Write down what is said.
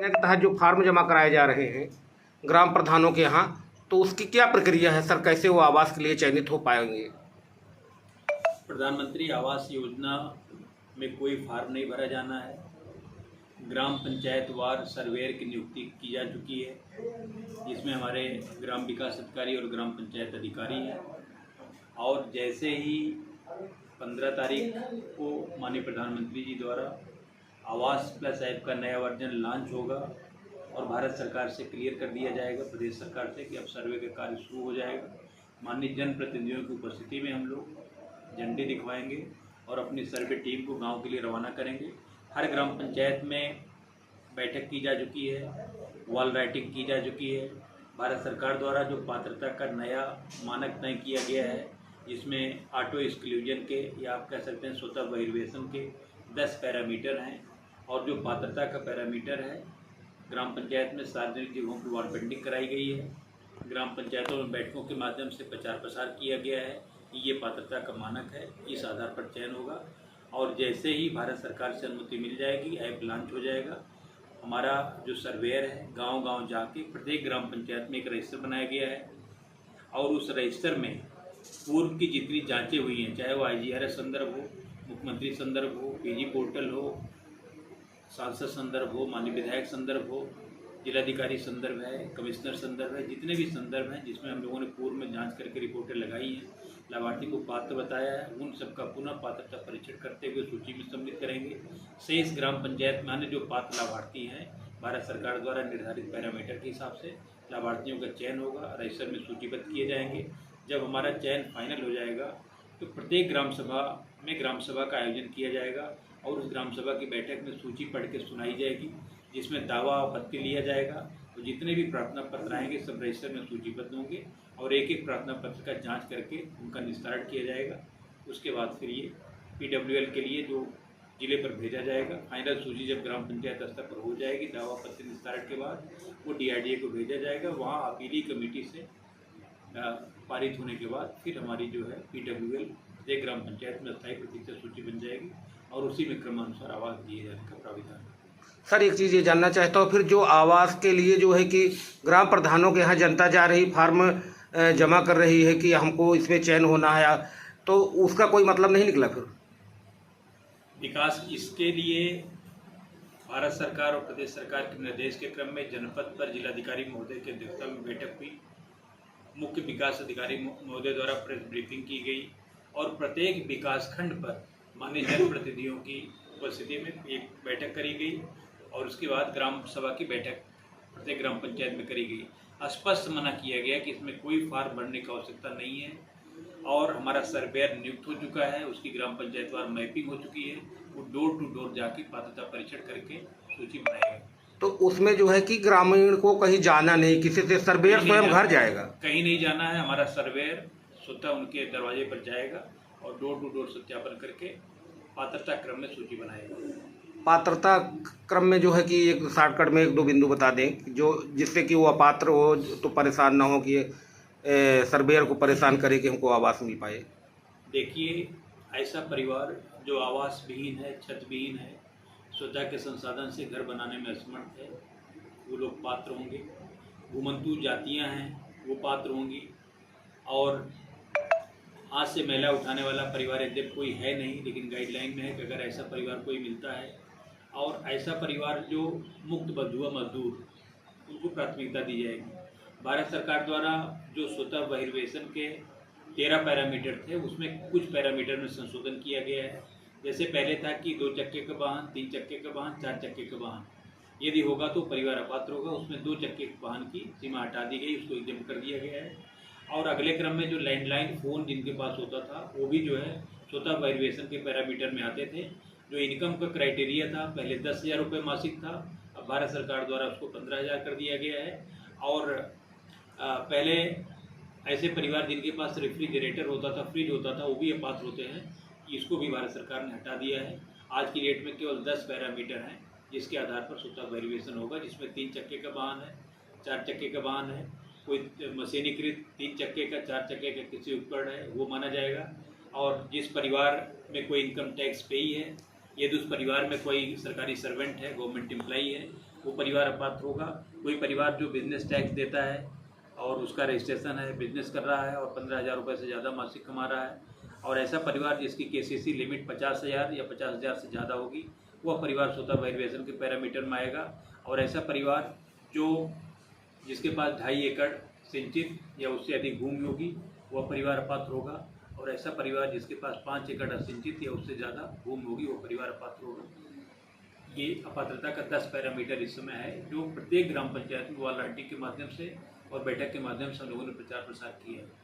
के तहत जो फार्म जमा कराए जा रहे हैं ग्राम प्रधानों के यहाँ, तो उसकी क्या प्रक्रिया है सर? कैसे वो आवास के लिए चयनित हो पाएंगे? प्रधानमंत्री आवास योजना में कोई फार्म नहीं भरा जाना है। ग्राम पंचायत वार सर्वेयर की नियुक्ति की जा चुकी है, जिसमें हमारे ग्राम विकास अधिकारी और ग्राम पंचायत अधिकारी हैं। और जैसे ही 15 तारीख को माननीय प्रधानमंत्री जी द्वारा आवास प्लस ऐप का नया वर्जन लॉन्च होगा और भारत सरकार से क्लियर कर दिया जाएगा, प्रदेश सरकार से, कि अब सर्वे का कार्य शुरू हो जाएगा। माननीय जनप्रतिनिधियों की उपस्थिति में हम लोग झंडे दिखवाएंगे और अपनी सर्वे टीम को गांव के लिए रवाना करेंगे। हर ग्राम पंचायत में बैठक की जा चुकी है, वॉल राइटिंग की जा चुकी है। भारत सरकार द्वारा जो पात्रता का नया मानक तय किया गया है, जिसमें ऑटो एक्सक्लूजन के या आप कह सकते हैं स्वतः बहिर्वेशन के 10 पैरामीटर हैं, और जो पात्रता का पैरामीटर है, ग्राम पंचायत में सार्वजनिक जगहों की वॉल पेंटिंग कराई गई है। ग्राम पंचायतों में बैठकों के माध्यम से प्रचार प्रसार किया गया है कि ये पात्रता का मानक है, इस आधार पर चयन होगा। और जैसे ही भारत सरकार से अनुमति मिल जाएगी, ऐप लॉन्च हो जाएगा। हमारा जो सर्वेयर है गांव-गांव जाके प्रत्येक ग्राम पंचायत में एक रजिस्टर बनाया गया है, और उस रजिस्टर में पूर्व की जितनी जांचें हुई हैं, चाहे वो IGRS संदर्भ हो, मुख्यमंत्री संदर्भ हो, PG पोर्टल हो, सांसद संदर्भ हो, माननीय विधायक संदर्भ हो, जिलाधिकारी संदर्भ है, कमिश्नर संदर्भ है, जितने भी संदर्भ हैं जिसमें हम लोगों ने पूर्व में जांच करके रिपोर्टें लगाई हैं, लाभार्थी को पात्र बताया है, उन सबका पुनः पात्रता परीक्षण करते हुए सूची में सम्मिलित करेंगे। शेष ग्राम पंचायत में जो पात्र लाभार्थी हैं, भारत सरकार द्वारा निर्धारित पैरामीटर के हिसाब से लाभार्थियों का चयन होगा, रजिस्टर में सूचीबद्ध किए जाएंगे। जब हमारा चयन फाइनल हो जाएगा तो प्रत्येक ग्राम सभा में ग्राम सभा का आयोजन किया जाएगा, और उस ग्राम सभा की बैठक में सूची पढ़ के सुनाई जाएगी, जिसमें दावा आपत्ति लिया जाएगा। तो जितने भी प्रार्थना पत्र आएंगे सब रजिस्टर में सूचीबद्ध होंगे, और एक एक प्रार्थना पत्र का जांच करके उनका निस्तारण किया जाएगा। उसके बाद फिर ये PWL के लिए जो जिले पर भेजा जाएगा। फाइनल सूची जब ग्राम पंचायत स्तर पर हो जाएगी, दावा पत्र निस्तारण के बाद वो DRDA को भेजा जाएगा। वहाँ अपीली कमेटी से पारित होने के बाद फिर हमारी जो है PWL प्रत्येक ग्राम पंचायत में अस्थायी प्रतिशत सूची बन जाएगी, और उसी में क्रमानुसार आवास दिए जाने का प्राविधान है। सर एक चीज़ ये जानना चाहता हूँ, फिर जो आवास के लिए जो है कि ग्राम प्रधानों के यहाँ जनता जा रही, फार्म जमा कर रही है कि हमको इसमें चयन होना है, तो उसका कोई मतलब नहीं निकला फिर? विकास इसके लिए भारत सरकार और प्रदेश सरकार के निर्देश के क्रम में जनपद पर जिलाधिकारी महोदय की अध्यक्षता में बैठक हुई। मुख्य विकास अधिकारी महोदय द्वारा प्रेस ब्रीफिंग की गई, और प्रत्येक विकास खंड पर माननीय जनप्रतिनिधियों की उपस्थिति में एक बैठक करी गई, और उसके बाद ग्राम सभा की बैठक प्रत्येक ग्राम पंचायत में करी गई। स्पष्ट मना किया गया कि इसमें कोई फार्म भरने की आवश्यकता नहीं है, और हमारा सर्वेयर नियुक्त हो चुका है, उसकी ग्राम पंचायत वार मैपिंग हो चुकी है, वो डोर टू डोर जाके पात्रता परीक्षण करके सूची बनाएगा। तो उसमें जो है कि ग्रामीण को कहीं जाना नहीं, किसी से सर्वेयर स्वयं घर जाएगा? कहीं नहीं जाना है, हमारा सर्वेयर स्वतः उनके दरवाजे पर जाएगा और डोर टू डोर सत्यापन करके पात्रता क्रम में सूची बनाएगा। पात्रता क्रम में जो है कि एक शॉर्टकट में 1-2 बिंदु बता दें, जो जिससे कि वो अपात्र हो तो परेशान ना हो कि सर्वेयर को परेशान करे कि हमको आवास मिल पाए। देखिए, ऐसा परिवार जो आवास विहीन है, छत विहीन है, स्वतः के संसाधन से घर बनाने में असमर्थ है, वो लोग पात्र होंगे। घुमंतु जातियां हैं, वो पात्र होंगी। और हाथ से मैला उठाने वाला परिवार यद्यपि कोई है नहीं, लेकिन गाइडलाइन में है कि अगर ऐसा परिवार कोई मिलता है, और ऐसा परिवार जो मुक्त बंधुआ मजदूर, उनको प्राथमिकता दी जाएगी। भारत सरकार द्वारा जो स्वतः बहिर्वेशन के 13 पैरामीटर थे, उसमें कुछ पैरामीटर में संशोधन किया गया है। जैसे पहले था कि 2 चक्के का वाहन, 3 चक्के का वाहन, 4 चक्के का वाहन यदि होगा तो परिवार अपात्र होगा। उसमें 2 चक्के के वाहन की सीमा हटा दी गई, उसको एग्जाम कर दिया गया है। और अगले क्रम में जो लैंडलाइन फ़ोन जिनके पास होता था, वो भी जो है स्वतः बहिर्वेशन के पैरामीटर में आते थे। जो इनकम का क्राइटेरिया था, पहले 10,000 रुपये मासिक था, अब भारत सरकार द्वारा उसको 15,000 कर दिया गया है। और पहले ऐसे परिवार जिनके पास रेफ्रिजरेटर होता था, फ्रिज होता था, वो भी अपात्र होते हैं, इसको भी भारत सरकार ने हटा दिया है। आज की डेट में केवल 10 पैरामीटर हैं जिसके आधार पर स्वतः बहिर्वेशन होगा, जिसमें 3 चक्के का वाहन है, 4 चक्के का वाहन है, कोई मशीनीकृत 3 चक्के का, 4 चक्के का किसी उपकरण है, वो माना जाएगा। और जिस परिवार में कोई इनकम टैक्स पेई है, यदि उस परिवार में कोई सरकारी सर्वेंट है, गवर्नमेंट एम्प्लॉई है, वो परिवार अपात्र होगा। कोई परिवार जो बिजनेस टैक्स देता है और उसका रजिस्ट्रेशन है, बिजनेस कर रहा है और 15,000 रुपये से ज़्यादा मासिक कमा रहा है, और ऐसा परिवार जिसकी केसीसी लिमिट 50,000 या 50,000 से ज़्यादा होगी, वह परिवार स्वतः वेरिएशन के पैरामीटर में आएगा। और ऐसा परिवार जिसके पास 2.5 एकड़ सिंचित या उससे अधिक भूमि होगी, वह परिवार अपात्र होगा। और ऐसा परिवार जिसके पास 5 एकड़ असिंचित या उससे ज़्यादा भूमि होगी, वो परिवार अपात्र होगा। ये अपात्रता का 10 पैरामीटर इस समय है, जो प्रत्येक ग्राम पंचायत में वाल आरटी के माध्यम से और बैठक के माध्यम से हम लोगों ने प्रचार प्रसार किया है।